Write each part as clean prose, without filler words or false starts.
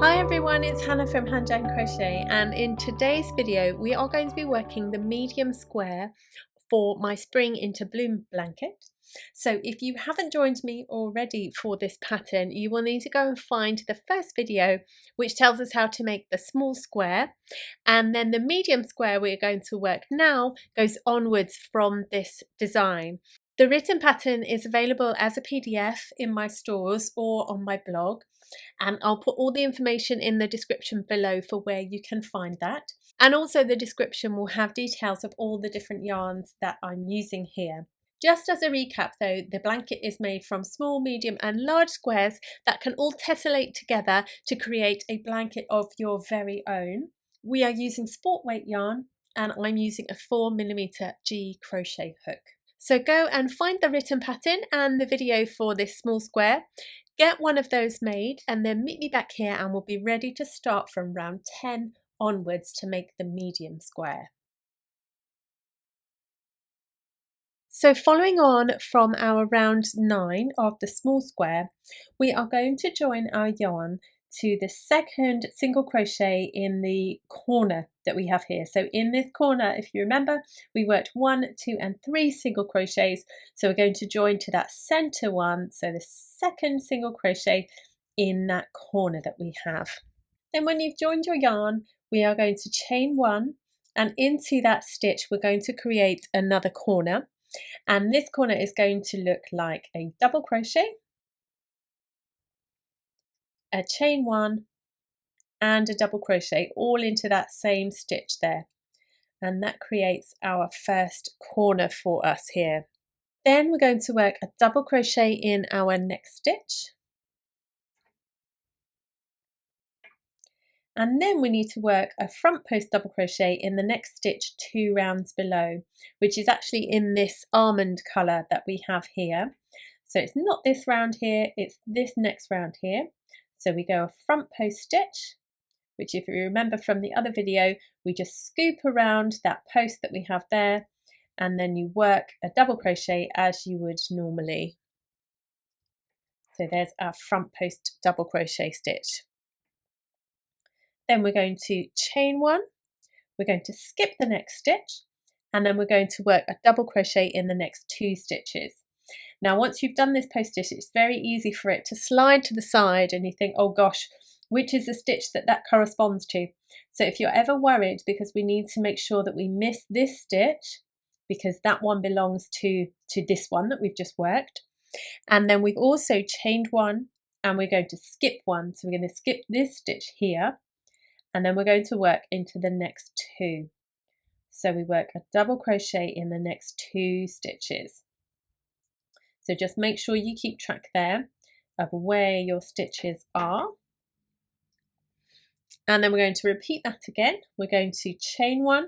Hi everyone, it's Hannah from HanJan Crochet, and in today's video we are going to be working the medium square for my Spring into Bloom blanket. So if you haven't joined me already for this pattern, you will need to go and find the first video which tells us how to make the small square, and then the medium square we're going to work now goes onwards from this design. The written pattern is available as a PDF in my stores or on my blog, and I'll put all the information in the description below for where you can find that. And also the description will have details of all the different yarns that I'm using here. Just as a recap though, the blanket is made from small, medium and large squares that can all tessellate together to create a blanket of your very own. We are using sport weight yarn and I'm using a 4mm G crochet hook. So go and find the written pattern and the video for this small square. Get one of those made and then meet me back here and we'll be ready to start from round 10 onwards to make the medium square. So following on from our round 9 of the small square, we are going to join our yarn to the second single crochet in the corner that we have here. So in this corner, if you remember, we worked 1, 2 and 3 single crochets. So we're going to join to that center one, so the second single crochet in that corner that we have. Then when you've joined your yarn, we are going to chain 1, and into that stitch we're going to create another corner, and this corner is going to look like a double crochet, a chain 1 and a double crochet all into that same stitch there, and that creates our first corner for us here. Then we're going to work a double crochet in our next stitch, and then we need to work a front post double crochet in the next stitch 2 rounds below, which is actually in this almond colour that we have here. So it's not this round here, it's this next round here. So we go a front post stitch, which if you remember from the other video, we just scoop around that post that we have there, and then you work a double crochet as you would normally. So there's our front post double crochet stitch. Then we're going to chain 1, we're going to skip the next stitch, and then we're going to work a double crochet in the next 2 stitches. Now once you've done this post stitch, it's very easy for it to slide to the side and you think, oh gosh, which is the stitch that corresponds to. So if you're ever worried, because we need to make sure that we miss this stitch, because that one belongs to this one that we've just worked, and then we've also chained 1 and we're going to skip 1, so we're going to skip this stitch here, and then we're going to work into the next 2. So we work a double crochet in the next 2 stitches. So just make sure you keep track there of where your stitches are. And then we're going to repeat that again. We're going to chain 1,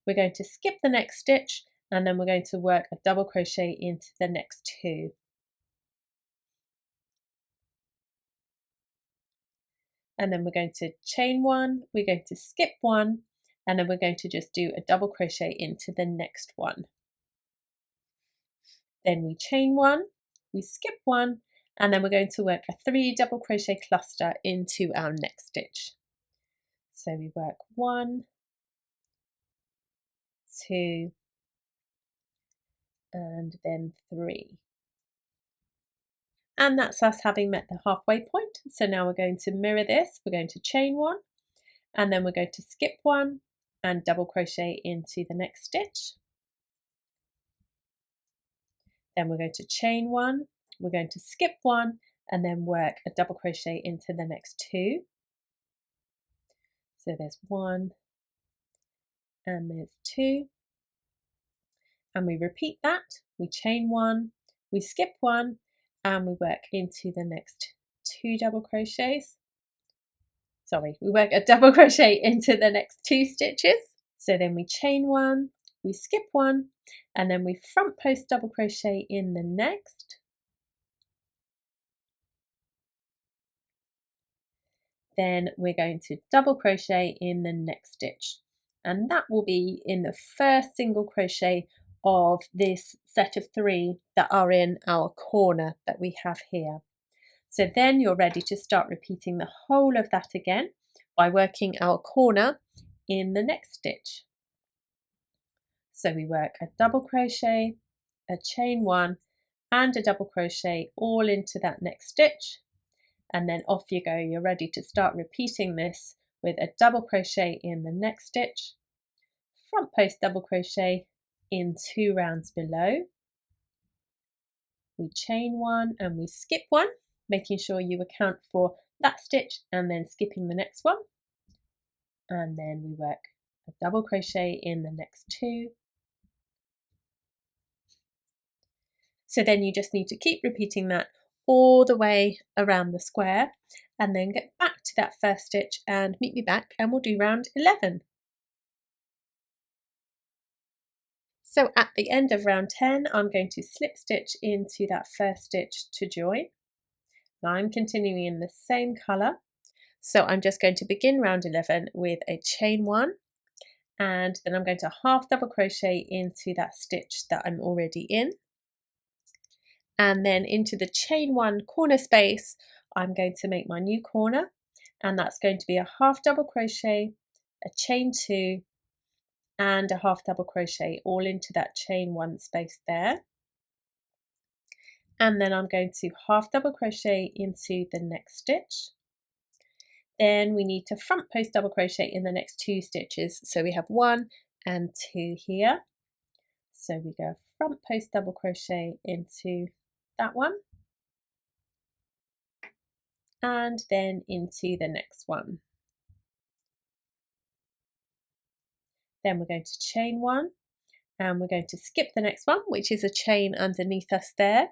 we're going to skip the next stitch, and then we're going to work a double crochet into the next 2. And then we're going to chain 1, we're going to skip 1, and then we're going to just do a double crochet into the next one. Then we chain 1, we skip 1, and then we're going to work a 3 double crochet cluster into our next stitch. So we work 1, 2, and then 3. And that's us having met the halfway point. So now we're going to mirror this. We're going to chain 1, and then we're going to skip 1 and double crochet into the next stitch. Then we're going to chain 1, we're going to skip 1, and then work a double crochet into the next 2. So there's 1 and there's 2. And we repeat that. We chain 1, we skip 1, and we work into the next 2 double crochets. Sorry, we work a double crochet into the next 2 stitches. So then we chain 1, we skip 1, and then we front post double crochet in the next. Then we're going to double crochet in the next stitch, and that will be in the first single crochet of this set of 3 that are in our corner that we have here. So then you're ready to start repeating the whole of that again by working our corner in the next stitch. So we work a double crochet, a chain one and a double crochet all into that next stitch, and then off you go. You're ready to start repeating this with a double crochet in the next stitch, front post double crochet in 2 rounds below, we chain one and we skip one, making sure you account for that stitch and then skipping the next one, and then we work a double crochet in the next 2. So then you just need to keep repeating that all the way around the square, and then get back to that first stitch and meet me back and we'll do round 11. So at the end of round 10, I'm going to slip stitch into that first stitch to join. Now I'm continuing in the same colour, so I'm just going to begin round 11 with a chain one, and then I'm going to half double crochet into that stitch that I'm already in, and then into the chain one corner space I'm going to make my new corner, and that's going to be a half double crochet, a chain two and a half double crochet all into that chain one space there, and then I'm going to half double crochet into the next stitch. Then we need to front post double crochet in the next 2 stitches, so we have 1 and 2 here. So we go front post double crochet into that one and then into the next one. Then we're going to chain one and we're going to skip the next one, which is a chain underneath us there,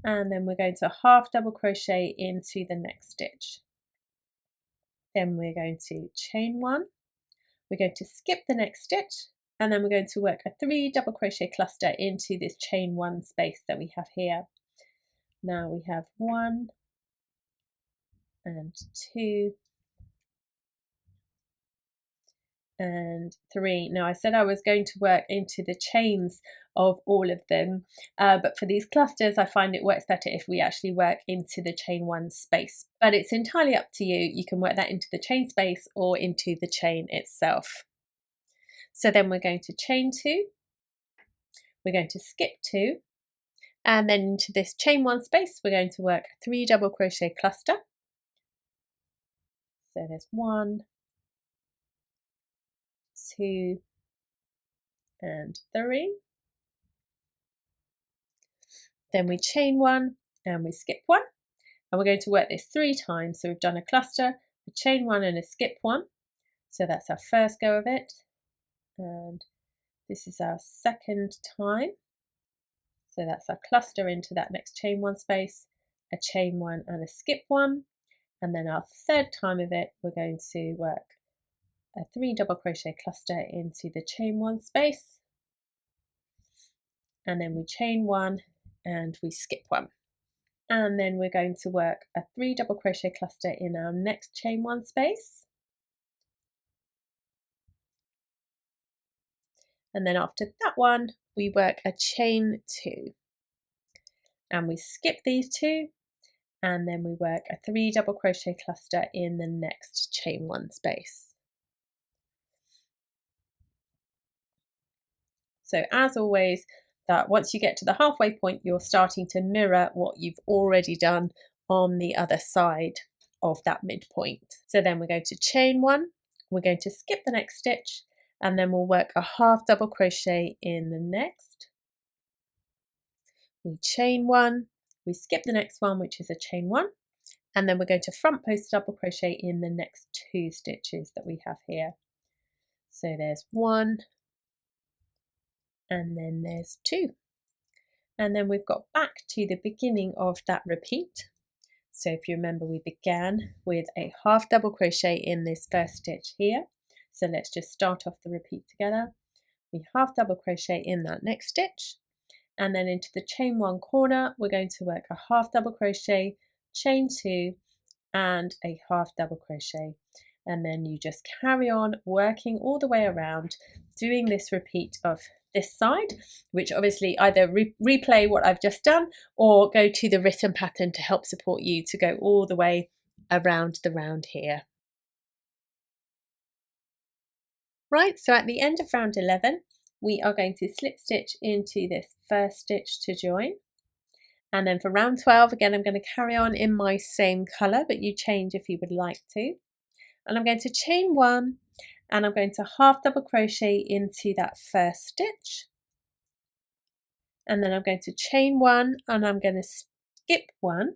and then we're going to half double crochet into the next stitch. Then we're going to chain one, we're going to skip the next stitch, and then we're going to work a 3 double crochet cluster into this chain one space that we have here. Now we have 1 and 2 and 3. Now I said I was going to work into the chains of all of them, but for these clusters I find it works better if we actually work into the chain one space, but it's entirely up to you. You can work that into the chain space or into the chain itself. So then we're going to chain 2, we're going to skip 2, and then into this chain one space we're going to work a 3 double crochet cluster. So there's 1, 2 and 3. Then we chain 1 and we skip 1, and we're going to work this 3 times. So we've done a cluster, a chain 1 and a skip 1. So that's our first go of it, and this is our second time. So that's our cluster into that next chain 1 space, a chain 1 and a skip 1, and then our third time of it we're going to work a 3 double crochet cluster into the chain 1 space, and then we chain 1 and we skip 1, and then we're going to work a 3 double crochet cluster in our next chain 1 space, and then after that one we work a chain 2 and we skip these 2, and then we work a 3 double crochet cluster in the next chain 1 space. So as always, that once you get to the halfway point you're starting to mirror what you've already done on the other side of that midpoint. So then we're going to chain 1, we're going to skip the next stitch, and then we'll work a half double crochet in the next. We chain 1, we skip the next one, which is a chain 1, and then we're going to front post double crochet in the next 2 stitches that we have here. So there's 1 and then there's 2, and then we've got back to the beginning of that repeat. So if you remember, we began with a half double crochet in this first stitch here. So let's just start off the repeat together. We half double crochet in that next stitch, and then into the chain 1 corner we're going to work a half double crochet, chain 2 and a half double crochet, and then you just carry on working all the way around doing this repeat of this side, which obviously either replay what I've just done or go to the written pattern to help support you to go all the way around the round here. Right, so at the end of round 11 we are going to slip stitch into this first stitch to join, and then for round 12 again I'm going to carry on in my same colour, but you change if you would like to, and I'm going to chain 1 and I'm going to half double crochet into that first stitch, and then I'm going to chain 1 and I'm going to skip 1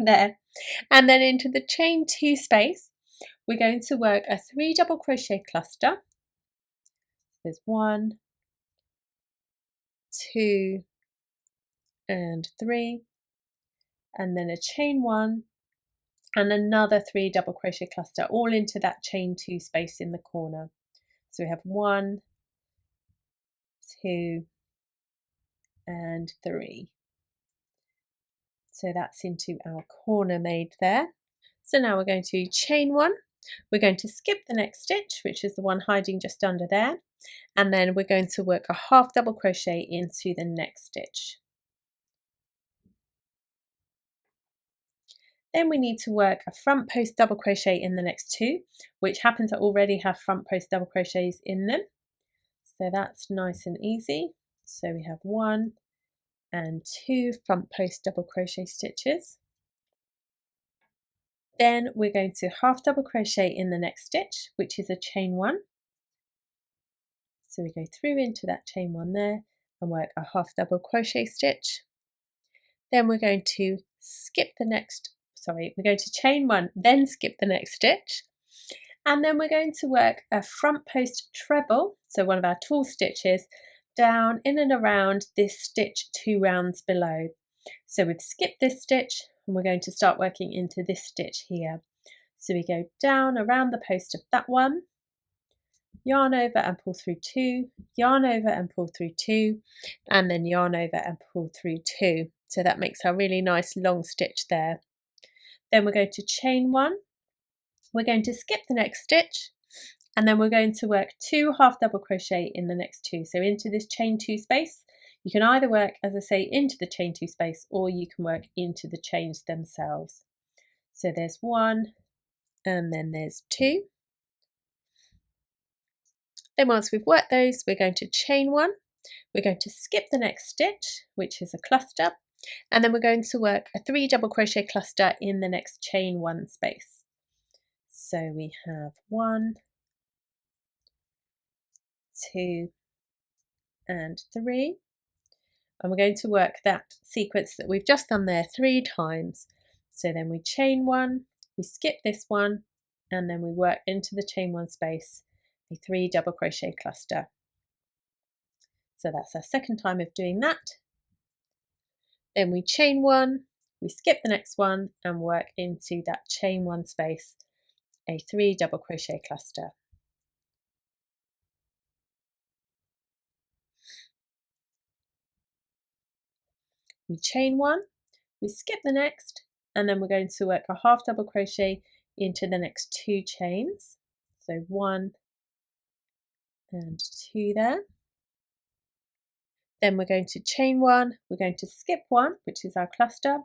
there, and then into the chain 2 space we're going to work a 3 double crochet cluster. There's 1, 2 and 3, and then a chain 1 and another 3 double crochet cluster, all into that chain 2 space in the corner. So we have 1, 2 and 3. So that's into our corner made there. So now we're going to chain 1, we're going to skip the next stitch, which is the one hiding just under there, and then we're going to work a half double crochet into the next stitch. Then we need to work a front post double crochet in the next 2, which happen to already have front post double crochets in them. So that's nice and easy. So we have 1 and 2 front post double crochet stitches. Then we're going to half double crochet in the next stitch, which is a chain 1. So we go through into that chain 1 there and work a half double crochet stitch. Then we're going to we're going to chain 1, then skip the next stitch, and then we're going to work a front post treble, so one of our tall stitches, down in and around this stitch 2 rounds below. So we've skipped this stitch and we're going to start working into this stitch here. So we go down around the post of that one, yarn over and pull through 2, yarn over and pull through 2, and then yarn over and pull through 2. So that makes a really nice long stitch there. Then we're going to chain 1, we're going to skip the next stitch, and then we're going to work 2 half double crochet in the next 2. So into this chain 2 space, you can either work, as I say, into the chain 2 space, or you can work into the chains themselves. So there's 1 and then there's 2. Then once we've worked those, we're going to chain 1, we're going to skip the next stitch, which is a cluster, and then we're going to work a 3 double crochet cluster in the next chain 1 space. So we have 1, 2 and 3, and we're going to work that sequence that we've just done there 3 times. So then we chain 1, we skip this one, and then we work into the chain 1 space a 3 double crochet cluster. So that's our second time of doing that. Then we chain 1, we skip the next one and work into that chain 1 space a 3 double crochet cluster. We chain 1, we skip the next, and then we're going to work a half double crochet into the next 2 chains. So 1 and 2 there. Then we're going to chain 1, we're going to skip 1, which is our cluster,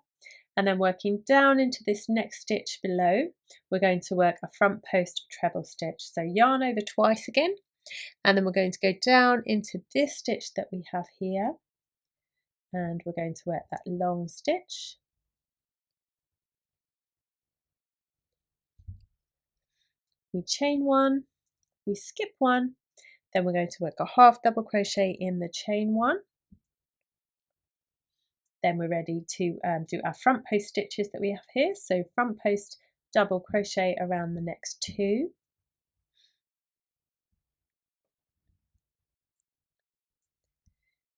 and then working down into this next stitch below, we're going to work a front post treble stitch. So yarn over twice again, and then we're going to go down into this stitch that we have here, and we're going to work that long stitch. We chain 1, we skip 1, then we're going to work a half double crochet in the chain 1. Then we're ready to do our front post stitches that we have here. So front post double crochet around the next 2.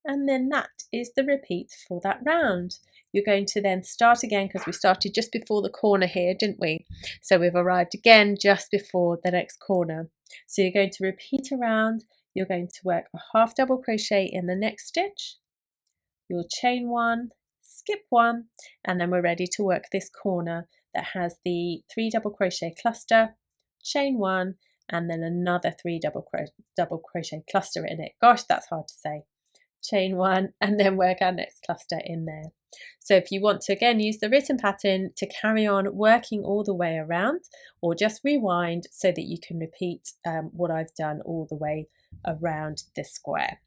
And then that is the repeat for that round. You're going to then start again, because we started just before the corner here, didn't we? So we've arrived again just before the next corner. So you're going to repeat around, you're going to work a half double crochet in the next stitch, you'll chain 1, skip 1, and then we're ready to work this corner that has the 3 double crochet cluster, chain 1, and then another 3 double crochet cluster in it. Gosh, that's hard to say. Chain 1 and then work our next cluster in there. So if you want to again use the written pattern to carry on working all the way around, or just rewind so that you can repeat what I've done all the way around this square.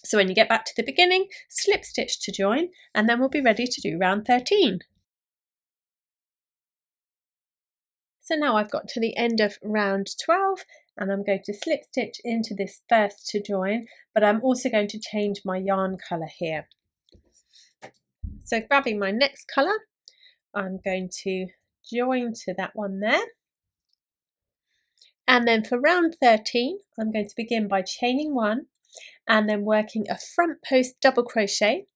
So when you get back to the beginning, slip stitch to join, and then we'll be ready to do round 13. So now I've got to the end of round 12 and I'm going to slip stitch into this first to join, but I'm also going to change my yarn colour here. So grabbing my next colour, I'm going to join to that one there. And then for round 13, I'm going to begin by chaining 1 and then working a front post double crochet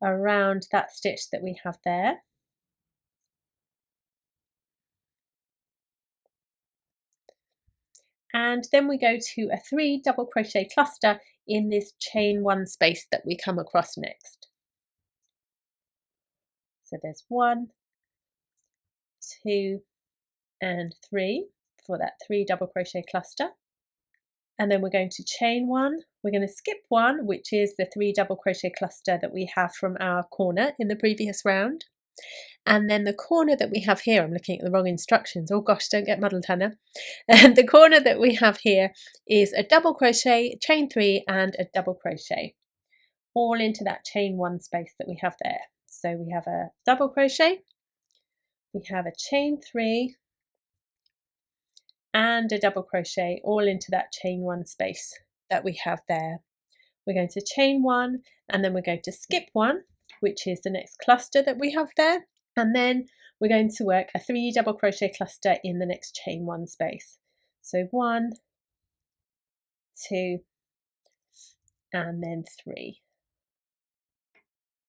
around that stitch that we have there. And then we go to a 3 double crochet cluster in this chain 1 space that we come across next. So there's 1, 2 and 3 for that 3 double crochet cluster. And then we're going to chain 1, we're going to skip 1, which is the 3 double crochet cluster that we have from our corner in the previous round. And then the corner that we have here, I'm looking at the wrong instructions, oh gosh, don't get muddled, Hannah. And the corner that we have here is a double crochet, chain 3 and a double crochet, all into that chain 1 space that we have there. So we have a double crochet, we have a chain 3 and a double crochet, all into that chain 1 space that we have there. We're going to chain 1 and then we're going to skip 1, which is the next cluster that we have there, and then we're going to work a 3 double crochet cluster in the next chain 1 space. So 1, 2 and then 3.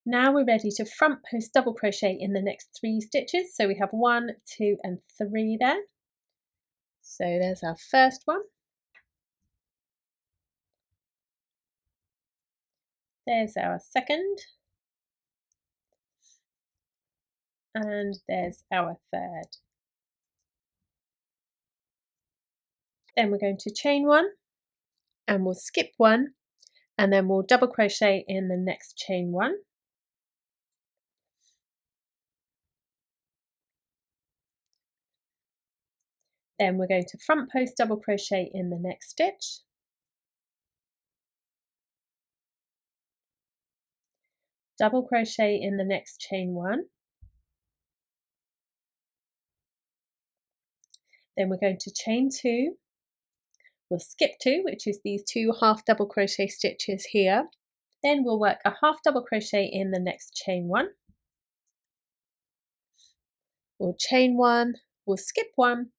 Now we're ready to front post double crochet in the next 3 stitches. So we have 1, 2 and 3 there. So there's our first one. There's our second. And there's our third. Then we're going to chain 1 and we'll skip 1 and then we'll double crochet in the next chain 1. Then we're going to front post double crochet in the next stitch. Double crochet in the next chain 1. Then we're going to chain 2. We'll skip 2, which is these 2 half double crochet stitches here. Then we'll work a half double crochet in the next chain 1. We'll chain 1, we'll skip 1,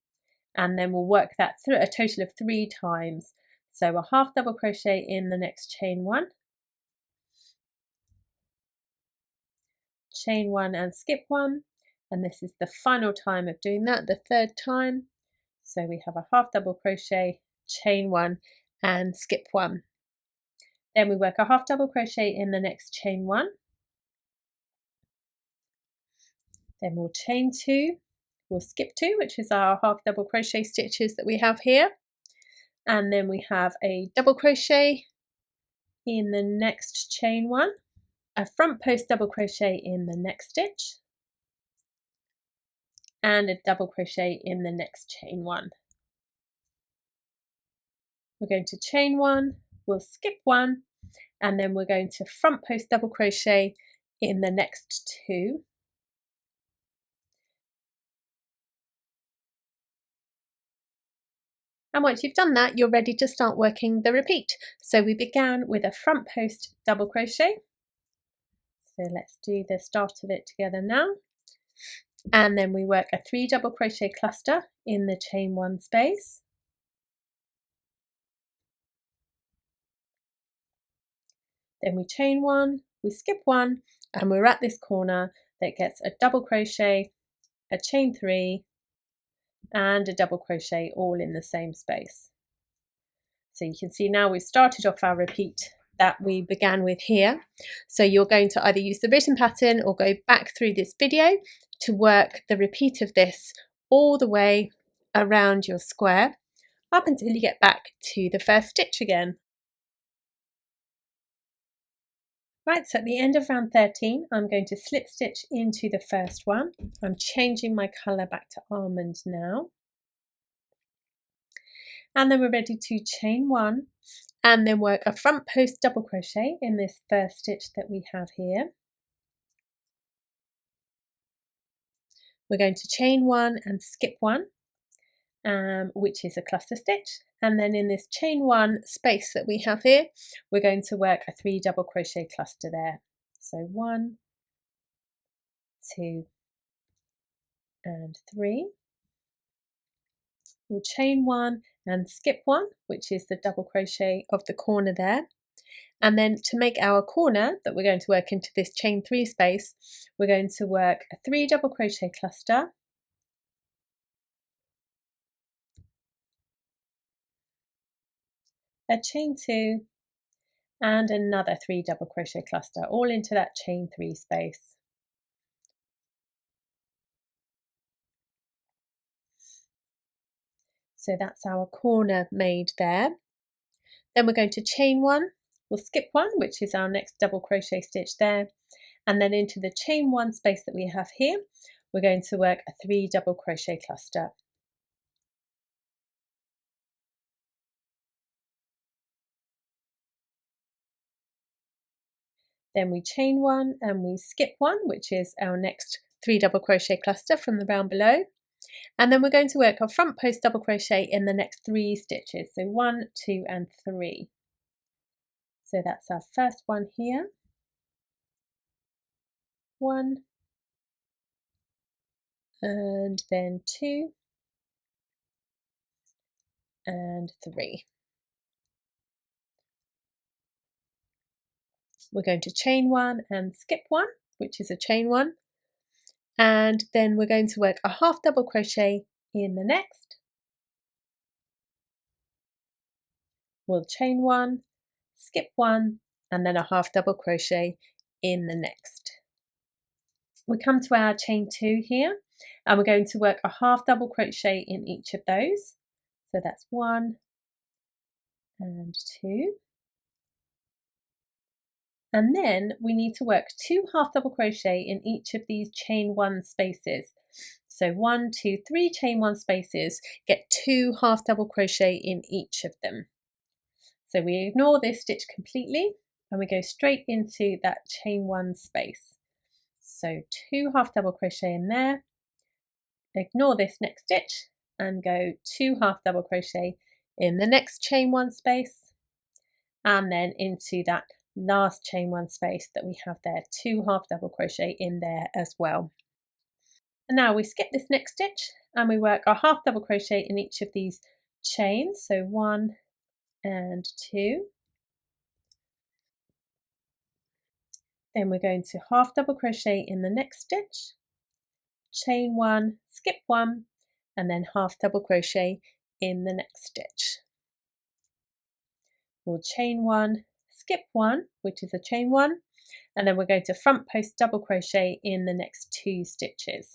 and then we'll work that through a total of 3 times. So a half double crochet in the next chain 1, chain 1 and skip 1, and this is the final time of doing that, the third time. So we have a half double crochet, chain 1 and skip 1. Then we work a half double crochet in the next chain 1. Then we'll chain 2, we'll skip 2, which is our half double crochet stitches that we have here. And then we have a double crochet in the next chain 1, a front post double crochet in the next stitch, and a double crochet in the next chain 1. We're going to chain 1, we'll skip 1, and then we're going to front post double crochet in the next 2. And once you've done that, you're ready to start working the repeat. So we began with a front post double crochet. So let's do the start of it together now. And then we work a 3 double crochet cluster in the chain 1 space. Then we chain 1, we skip 1, and we're at this corner that gets a double crochet, a chain 3, and a double crochet all in the same space. So you can see now we've started off our repeat that we began with here. So you're going to either use the written pattern or go back through this video to work the repeat of this all the way around your square. up until you get back to the first stitch again. Right, so at the end of round 13, I'm going to slip stitch into the first one. I'm changing my colour back to almond now. And then we're ready to chain one and then work a front post double crochet in this first stitch that we have here. We're going to chain one and skip one, which is a cluster stitch. And then in this chain one space that we have here, we're going to work a 3 double crochet cluster there. So 1, 2, and 3. We'll chain one and skip one, which is the double crochet of the corner there. And then to make our corner that we're going to work into this chain 3 space, we're going to work a 3 double crochet cluster, a chain 2, and another 3 double crochet cluster, all into that chain 3 space. So that's our corner made there. Then we're going to chain one, we'll skip one, which is our next double crochet stitch there, and then into the chain one space that we have here, we're going to work a 3 double crochet cluster. Then we chain one and we skip one, which is our next 3 double crochet cluster from the round below. And then we're going to work our front post double crochet in the next 3 stitches. So 1, 2, and 3. So that's our first one here. 1, and then 2, and 3. We're going to chain one and skip one, which is a chain one. And then we're going to work a half double crochet in the next. We'll chain one, skip one, and then a half double crochet in the next. We come to our chain 2 here, and we're going to work a half double crochet in each of those. So that's 1 and 2. And then we need to work 2 half double crochet in each of these chain 1 spaces. So 1, 2, 3 chain 1 spaces, get 2 half double crochet in each of them. So we ignore this stitch completely and we go straight into that chain 1 space. So 2 half double crochet in there, ignore this next stitch and go 2 half double crochet in the next chain 1 space, and then into that last chain 1 space that we have there, 2 half double crochet in there as well. And now we skip this next stitch and we work our half double crochet in each of these chains, so 1 and 2. Then we're going to half double crochet in the next stitch, chain 1, skip 1, and then half double crochet in the next stitch. We'll chain 1, skip 1, which is a chain 1, and then we're going to front post double crochet in the next 2 stitches.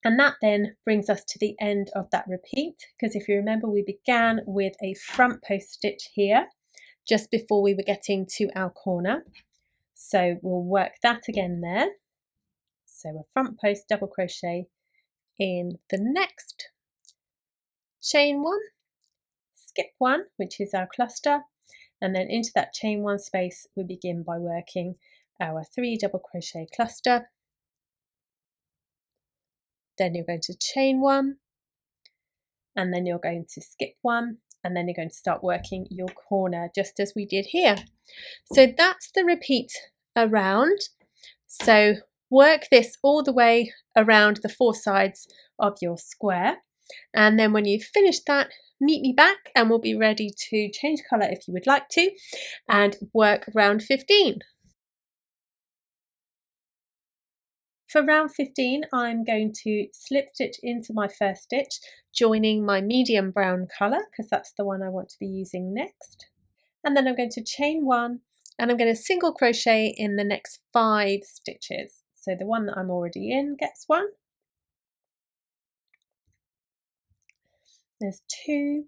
And that then brings us to the end of that repeat, because if you remember, we began with a front post stitch here just before we were getting to our corner. So we'll work that again there. So a front post double crochet in the next chain 1, skip 1, which is our cluster, and then into that chain 1 space we begin by working our 3 double crochet cluster. Then you're going to chain 1, and then you're going to skip 1, and then you're going to start working your corner just as we did here. So that's the repeat around. So work this all the way around the 4 sides of your square, and then when you've finished that, meet me back and we'll be ready to change colour if you would like to and work round 15. For round 15, I'm going to slip stitch into my first stitch, joining my medium brown colour because that's the one I want to be using next. And then I'm going to chain 1 and I'm going to single crochet in the next 5 stitches. So the one that I'm already in gets 1. There's 2,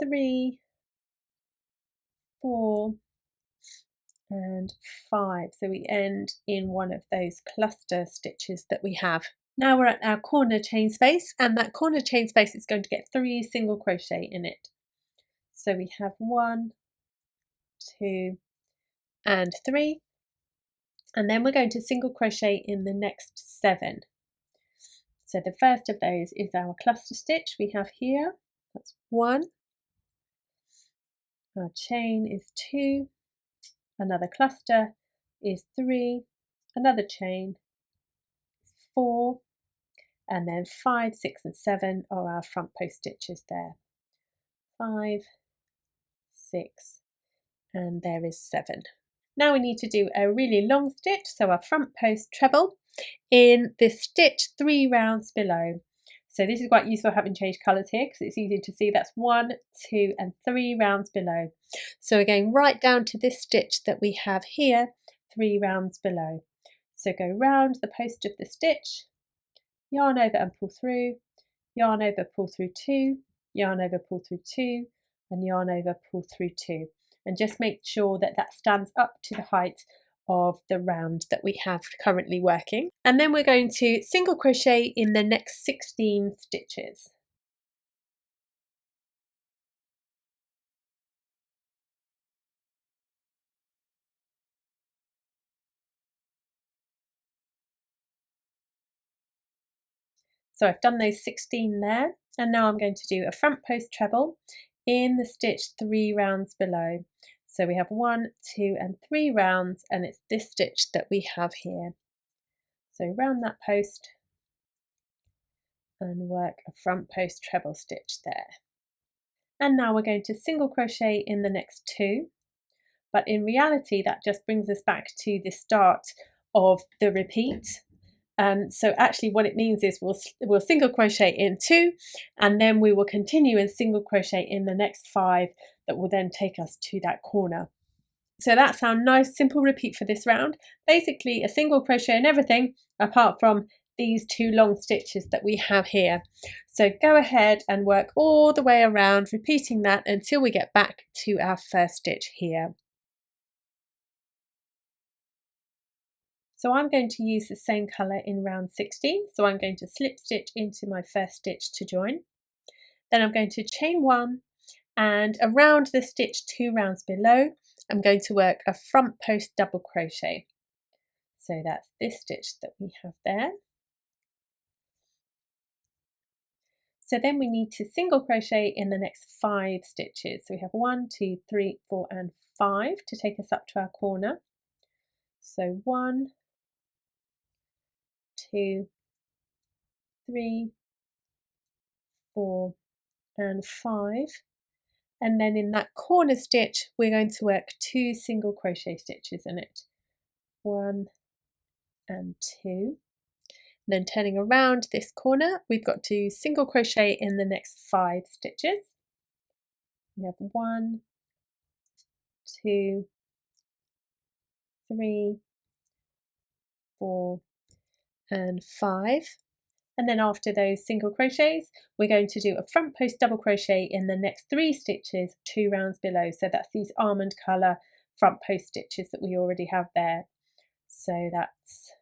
3, 4 and 5. So we end in one of those cluster stitches that we have. Now we're at our corner chain space, and that corner chain space is going to get 3 single crochet in it. So we have 1, 2 and 3, and then we're going to single crochet in the next 7. So the first of those is our cluster stitch we have here. That's 1, our chain is 2, another cluster is 3, another chain is 4, and then 5, 6 and 7 are our front post stitches there. 5, 6 and there is 7. Now we need to do a really long stitch, so our front post treble in this stitch 3 rounds below. So this is quite useful having changed colours here because it's easy to see. That's 1, 2 and 3 rounds below. So we're going right down to this stitch that we have here, 3 rounds below. So go round the post of the stitch, yarn over and pull through, yarn over, pull through 2, yarn over, pull through 2 and yarn over, pull through 2. And just make sure that that stands up to the height of the round that we have currently working. And then we're going to single crochet in the next 16 stitches. So I've done those 16 there, and now I'm going to do a front post treble in the stitch 3 rounds below. So we have 1, 2 and 3 rounds, and it's this stitch that we have here. So round that post and work a front post treble stitch there. And now we're going to single crochet in the next 2, but in reality that just brings us back to the start of the repeat. So actually what it means is we'll single crochet in 2, and then we will continue and single crochet in the next 5 that will then take us to that corner. So that's our nice simple repeat for this round. Basically a single crochet in everything apart from these 2 long stitches that we have here. So go ahead and work all the way around, repeating that until we get back to our first stitch here. So I'm going to use the same colour in round 16. So I'm going to slip stitch into my first stitch to join. Then I'm going to chain 1, and around the stitch 2 rounds below, I'm going to work a front post double crochet. So that's this stitch that we have there. So then we need to single crochet in the next 5 stitches. So we have 1, 2, 3, 4 and 5 to take us up to our corner. So 1, 2, 3, 4 and 5, and then in that corner stitch we're going to work 2 single crochet stitches in it, 1 and 2. Then turning around this corner we've got to single crochet in the next 5 stitches. We have 1, 2, 3, 4 and 5. And then after those single crochets we're going to do a front post double crochet in the next 3 stitches 2 rounds below. So that's these almond colour front post stitches that we already have there. So that's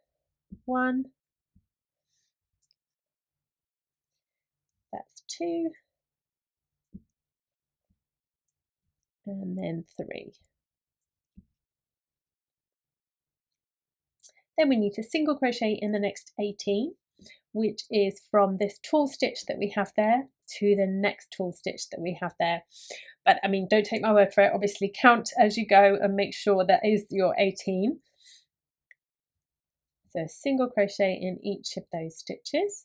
1, that's 2 and then 3. Then we need to single crochet in the next 18, which is from this tall stitch that we have there to the next tall stitch that we have there. But I mean, don't take my word for it, obviously count as you go and make sure that is your 18. So single crochet in each of those stitches.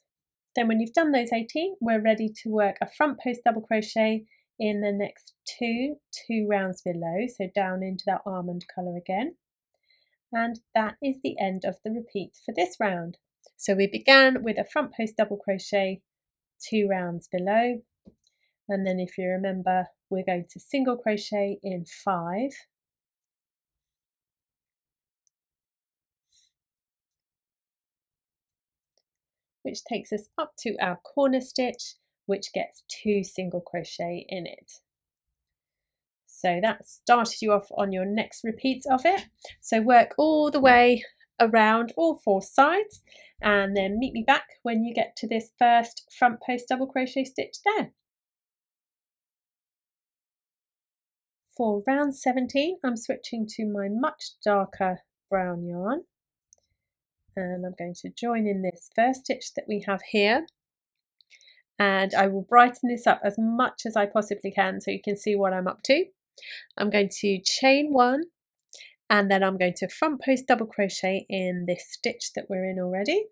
Then when you've done those 18, we're ready to work a front post double crochet in the next 2 rounds below, so down into that almond colour again. And that is the end of the repeat for this round. So we began with a front post double crochet 2 rounds below, and then if you remember we're going to single crochet in 5, which takes us up to our corner stitch, which gets 2 single crochet in it. So that started you off on your next repeats of it. So work all the way around all 4 sides and then meet me back when you get to this first front post double crochet stitch there. For round 17, I'm switching to my much darker brown yarn, and I'm going to join in this first stitch that we have here, and I will brighten this up as much as I possibly can so you can see what I'm up to. I'm going to chain 1, and then I'm going to front post double crochet in this stitch that we're in already,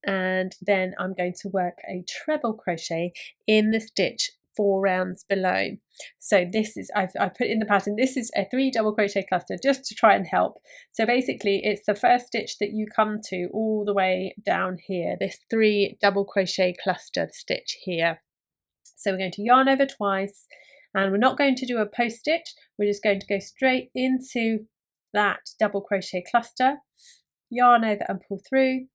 and then I'm going to work a treble crochet in the stitch 4 rounds below. So this is, I've put in the pattern, this is a 3 double crochet cluster just to try and help. So basically it's the first stitch that you come to all the way down here, this 3 double crochet cluster stitch here. So we're going to yarn over twice, and we're not going to do a post stitch, we're just going to go straight into that double crochet cluster, yarn over and pull through,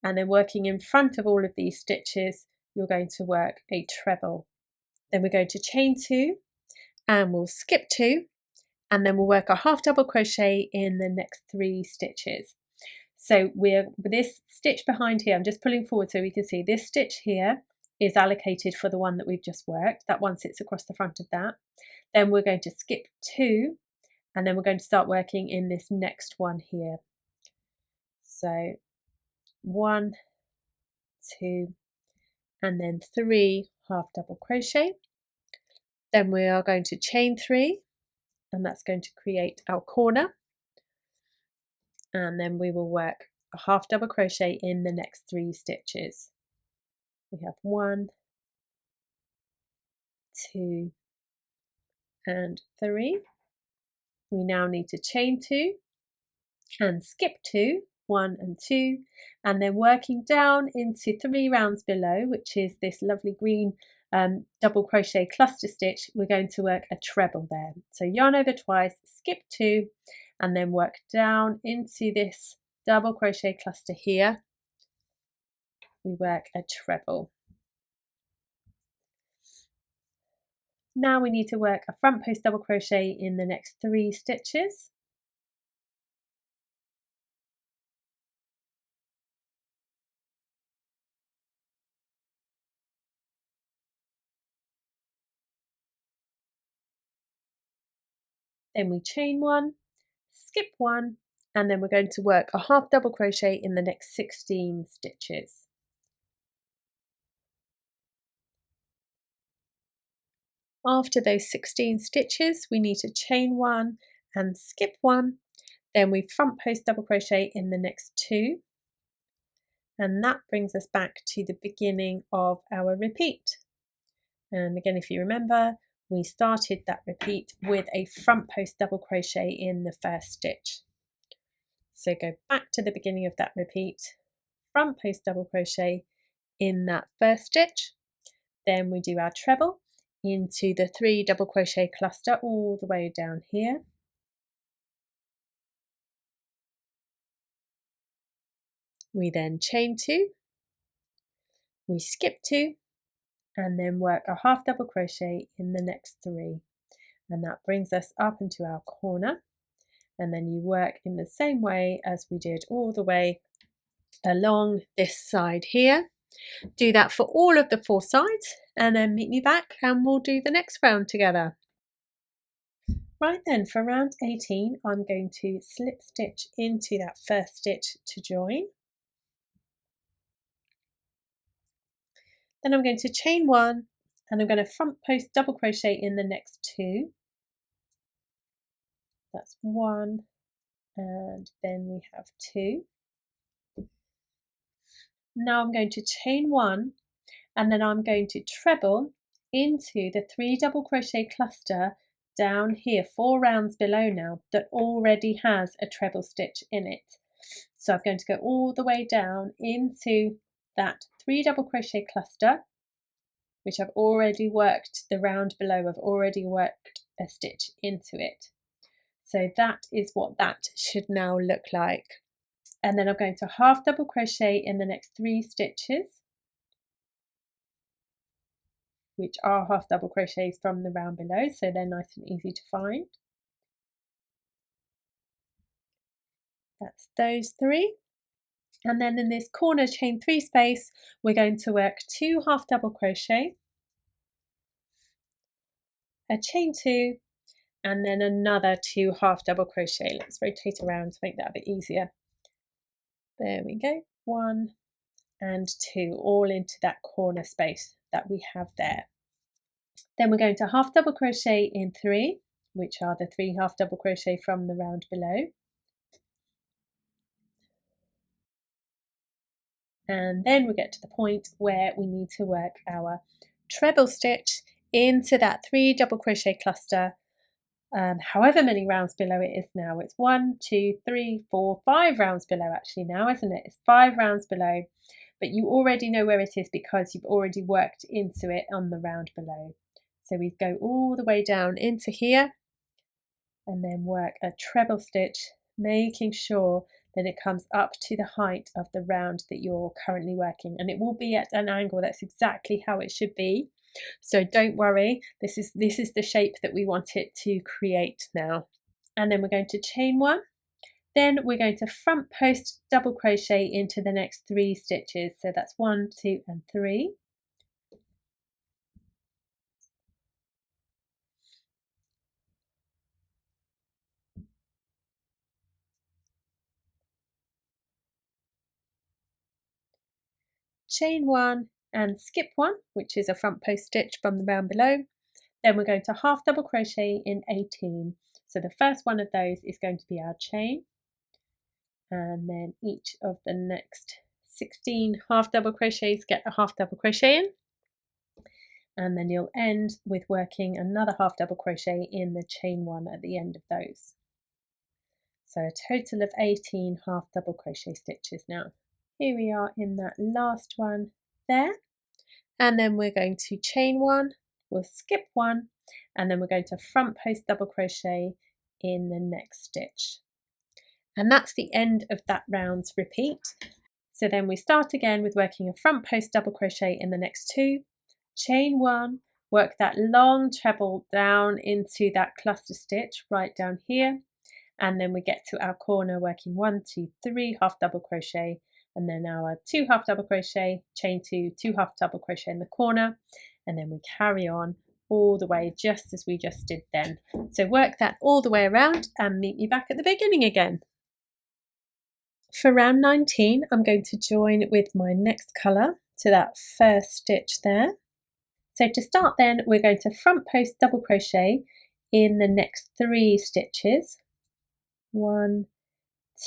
and then working in front of all of these stitches you're going to work a treble. Then we're going to chain 2 and we'll skip 2, and then we'll work a half double crochet in the next 3 stitches. So we're with this stitch behind here, I'm just pulling forward so we can see this stitch here is allocated for the one that we've just worked. That one sits across the front of that. Then we're going to skip 2, and then we're going to start working in this next one here. So 1, 2, and then 3 half double crochet. Then we are going to chain 3, and that's going to create our corner, and then we will work a half double crochet in the next 3 stitches. We have 1, 2, and 3. We now need to chain 2 and skip 2, 1 and 2, and then working down into 3 rounds below, which is this lovely green double crochet cluster stitch, we're going to work a treble there. So yarn over twice, skip 2, and then work down into this double crochet cluster here. We work a treble. Now we need to work a front post double crochet in the next 3 stitches. Then we chain 1, skip 1, and then we're going to work a half double crochet in the next 16 stitches. After those 16 stitches, we need to chain 1 and skip 1, then we front post double crochet in the next 2, and that brings us back to the beginning of our repeat. And again, if you remember, we started that repeat with a front post double crochet in the first stitch. So go back to the beginning of that repeat, front post double crochet in that first stitch, then we do our treble into the 3 double crochet cluster all the way down here. We then chain 2, we skip 2, and then work a half double crochet in the next 3, and that brings us up into our corner, and then you work in the same way as we did all the way along this side here. Do that for all of the 4 sides, and then meet me back and we'll do the next round together. Right then, for round 18 I'm going to slip stitch into that first stitch to join. Then I'm going to chain 1, and I'm going to front post double crochet in the next 2. That's 1, and then we have 2. Now I'm going to chain 1, and then I'm going to treble into the 3 double crochet cluster down here 4 rounds below now that already has a treble stitch in it. So I'm going to go all the way down into that 3 double crochet cluster, which I've already worked the round below. I've already worked a stitch into it. So that is what that should now look like. and then I'm going to half double crochet in the next 3 stitches, which are half double crochets from the round below, so they're nice and easy to find. That's those 3. And then in this corner chain 3 space, we're going to work 2 half double crochet, a chain 2, and then another 2 half double crochet. Let's rotate around to make that a bit easier. There we go, 1 and 2, all into that corner space that we have there. Then we're going to half double crochet in 3, which are the 3 half double crochet from the round below. And then we get to the point where we need to work our treble stitch into that 3 double crochet cluster, however many rounds below it is now. It's 1, 2, 3, 4, 5 rounds below actually now, isn't it? It's 5 rounds below, but you already know where it is because you've already worked into it on the round below. So we go all the way down into here and then work a treble stitch, making sure that it comes up to the height of the round that you're currently working, and it will be at an angle. That's exactly how it should be, so don't worry, this is the shape that we want it to create now. And then we're going to chain 1, then we're going to front post double crochet into the next 3 stitches, so that's 1, 2 and 3. Chain 1 and skip 1, which is a front post stitch from the round below. Then we're going to half double crochet in 18. So the first one of those is going to be our chain, and then each of the next 16 half double crochets get a half double crochet in, and then you'll end with working another half double crochet in the chain 1 at the end of those. So a total of 18 half double crochet stitches now. Here we are in that last one there, and then we're going to chain 1, we'll skip 1, and then we're going to front post double crochet in the next stitch. And that's the end of that round's repeat. So then we start again with working a front post double crochet in the next 2, chain 1, work that long treble down into that cluster stitch right down here, and then we get to our corner working 1, 2, 3 half double crochet, and then our 2 half double crochet, chain 2, 2 half double crochet in the corner, and then we carry on all the way just as we just did then. So work that all the way around and meet me back at the beginning again. For round 19, I'm going to join with my next colour to that first stitch there. So to start then, we're going to front post double crochet in the next 3 stitches. 1,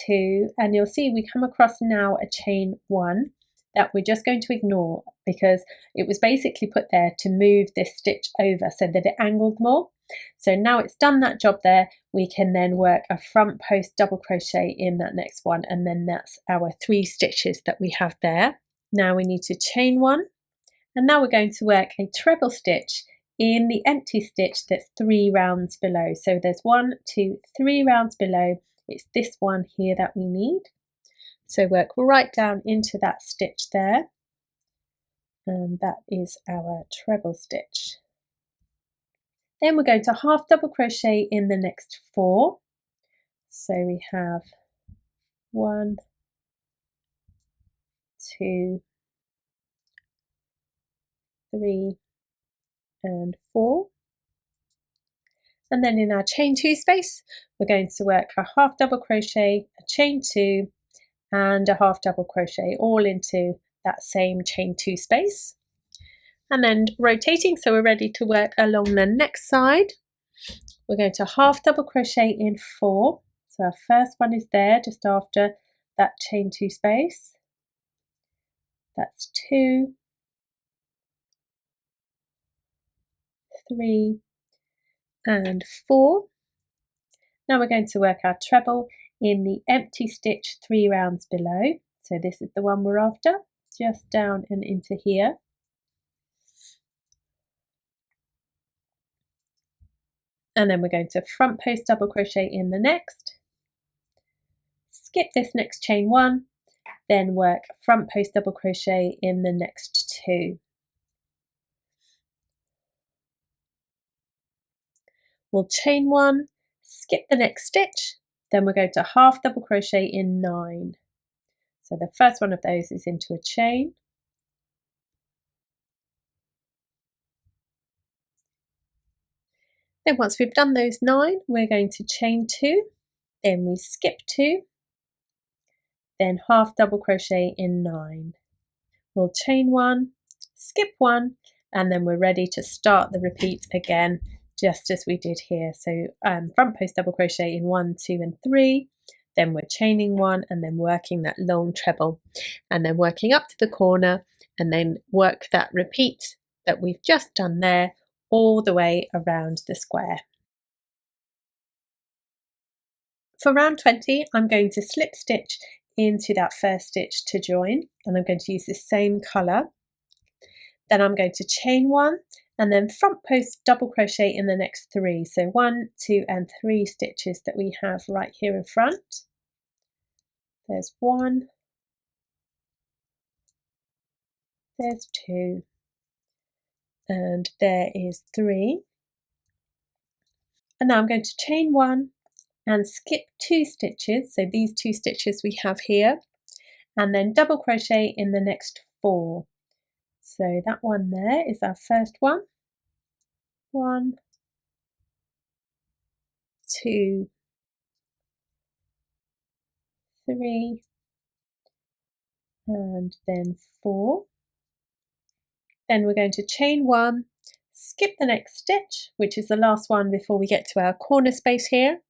2, and you'll see we come across now a chain 1 that we're just going to ignore because it was basically put there to move this stitch over so that it angled more. So now it's done that job there, we can then work a front post double crochet in that next one, and then that's our 3 stitches that we have there. Now we need to chain 1, and now we're going to work a treble stitch in the empty stitch that's 3 rounds below. So there's 1, 2, 3 rounds below. It's this one here that we need. So work right down into that stitch there, and that is our treble stitch. Then we're going to half double crochet in the next 4. So we have 1, 2, 3 and 4. And then in our chain 2 space, we're going to work a half double crochet, a chain 2 and a half double crochet all into that same chain 2 space. And then rotating, so we're ready to work along the next side. We're going to half double crochet in 4. So our first one is there just after that chain 2 space. That's 2, 3 and 4. Now we're going to work our treble in the empty stitch 3 rounds below. So this is the one we're after, just down and into here. And then we're going to front post double crochet in the next, skip this next chain 1, then work front post double crochet in the next 2. We'll chain 1, skip the next stitch, then we'll go to half double crochet in 9. So the first one of those is into a chain. Then once we've done those 9, we're going to chain 2, then we skip 2, then half double crochet in 9. We'll chain 1, skip 1, and then we're ready to start the repeat again, just as we did here. So front post double crochet in 1, 2 and 3, then we're chaining 1 and then working that long treble, and then working up to the corner, and then work that repeat that we've just done there all the way around the square. For round 20, I'm going to slip stitch into that first stitch to join, and I'm going to use the same colour. Then I'm going to chain 1 and then front post double crochet in the next 3. So 1, 2 and 3 stitches that we have right here in front. There's 1, there's 2, and there is 3. And now I'm going to chain 1 and skip 2 stitches, so these 2 stitches we have here, and then double crochet in the next 4. So that one there is our first one. 1, 2, 3, and then 4. Then we're going to chain 1, skip the next stitch, which is the last one before we get to our corner space here,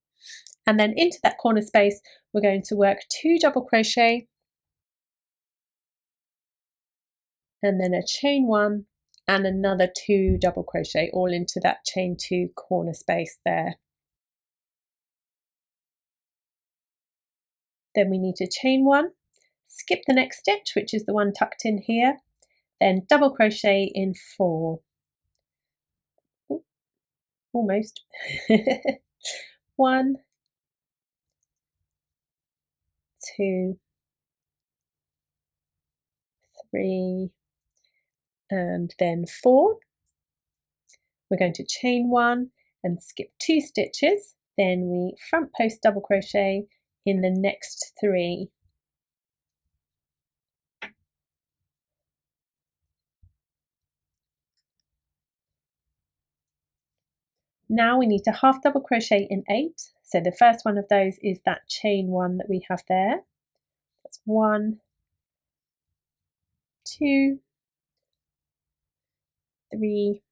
and then into that corner space we're going to work 2 double crochet and then a chain 1 and another 2 double crochet, all into that chain 2 corner space there. Then we need to chain 1, skip the next stitch, which is the one tucked in here, then double crochet in 4. Ooh, almost. 1, 2, 3, and then 4. We're going to chain 1 and skip 2 stitches, then we front post double crochet in the next 3. Now we need to half double crochet in 8. So the first one of those is that chain 1 that we have there. That's 1, 2, 3,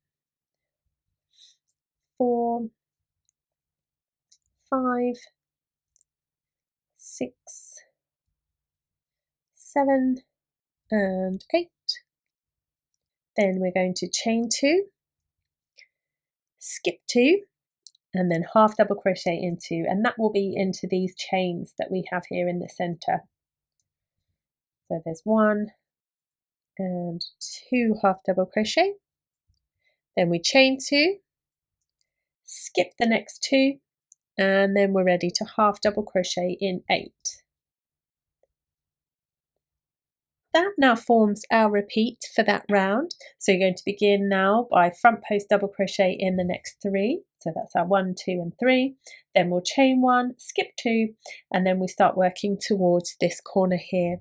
4, 5, 6, 7 and 8. Then we're going to chain 2, skip 2, and then half double crochet in 2, and that will be into these chains that we have here in the center. So there's 1 and 2 half double crochet, then we chain 2, skip the next 2, and then we're ready to half double crochet in 8. That now forms our repeat for that round. So you're going to begin now by front post double crochet in the next 3. So that's our 1, 2 and 3. Then we'll chain 1, skip 2, and then we start working towards this corner here.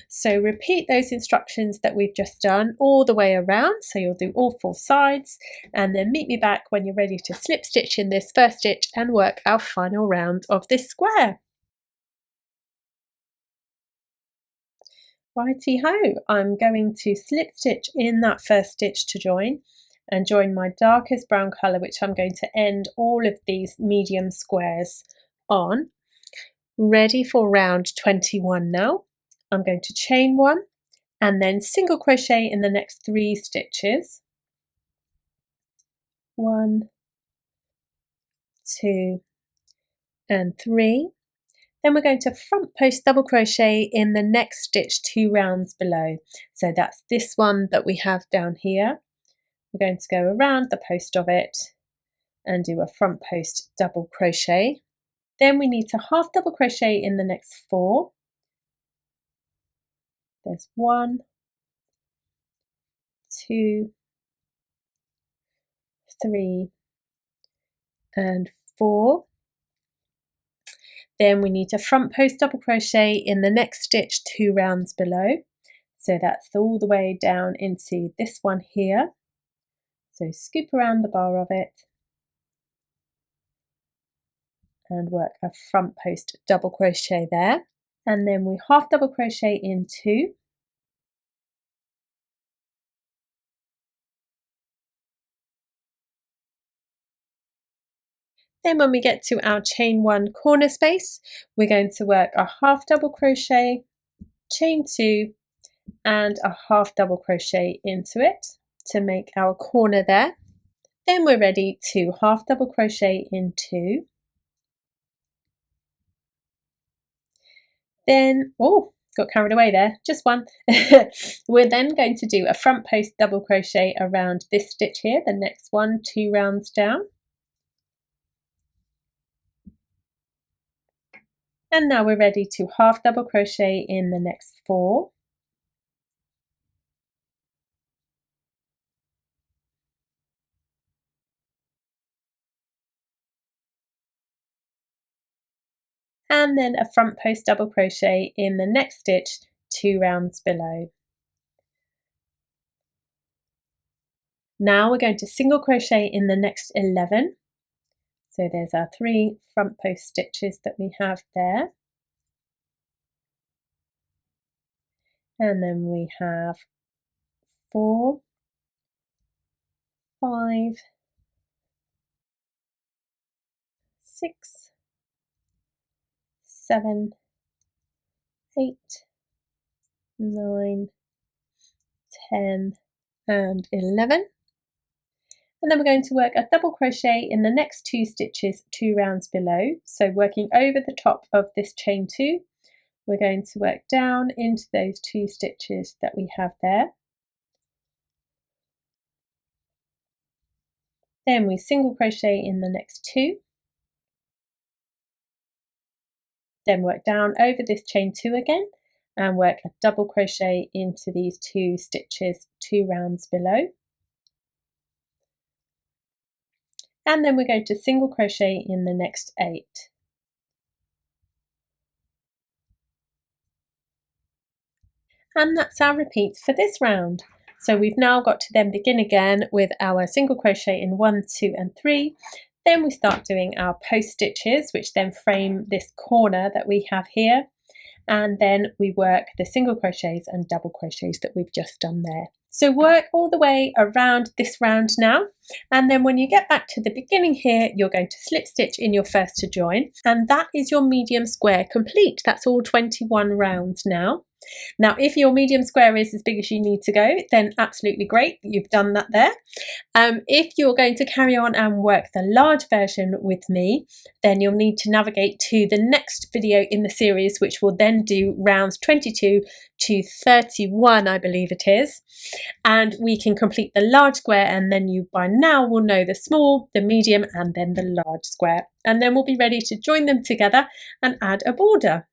So repeat those instructions that we've just done all the way around. So you'll do all 4 sides, and then meet me back when you're ready to slip stitch in this first stitch and work our final round of this square. Righty ho, I'm going to slip stitch in that first stitch to join, and join my darkest brown colour, which I'm going to end all of these medium squares on. Ready for round 21 now. I'm going to chain 1 and then single crochet in the next 3 stitches. 1, 2 and 3. Then we're going to front post double crochet in the next stitch 2 rounds below. So that's this one that we have down here. We're going to go around the post of it and do a front post double crochet. Then we need to half double crochet in the next 4. There's 1, 2, 3 and 4. Then we need to front post double crochet in the next stitch 2 rounds below. So that's all the way down into this one here. So scoop around the bar of it and work a front post double crochet there. And then we half double crochet in 2. Then when we get to our chain 1 corner space, we're going to work a half double crochet, chain 2 and a half double crochet into it to make our corner there. Then we're ready to half double crochet in 2. Then, oh, got carried away there, just 1. We're then going to do a front post double crochet around this stitch here, the next one, 2 rounds down. And now we're ready to half double crochet in the next 4. And then a front post double crochet in the next stitch 2 rounds below. Now we're going to single crochet in the next 11. So there's our 3 front post stitches that we have there. And then we have 4, 5, 6, 7, 8, 9, 10 and 11. And then we're going to work a double crochet in the next 2 stitches 2 rounds below. So working over the top of this chain 2, we're going to work down into those 2 stitches that we have there. Then we single crochet in the next 2. Then work down over this chain 2 again and work a double crochet into these 2 stitches 2 rounds below. And then we're going to single crochet in the next 8. And that's our repeat for this round. So we've now got to then begin again with our single crochet in 1, 2 and 3. Then we start doing our post stitches, which then frame this corner that we have here. And then we work the single crochets and double crochets that we've just done there. So work all the way around this round now, and then when you get back to the beginning here, you're going to slip stitch in your first to join, and that is your medium square complete. That's all 21 rounds now. Now, if your medium square is as big as you need to go, then absolutely great, you've done that there. If you're going to carry on and work the large version with me, then you'll need to navigate to the next video in the series, which will then do rounds 22 to 31, I believe it is. And we can complete the large square, and then you by now will know the small, the medium, and then the large square. And then we'll be ready to join them together and add a border.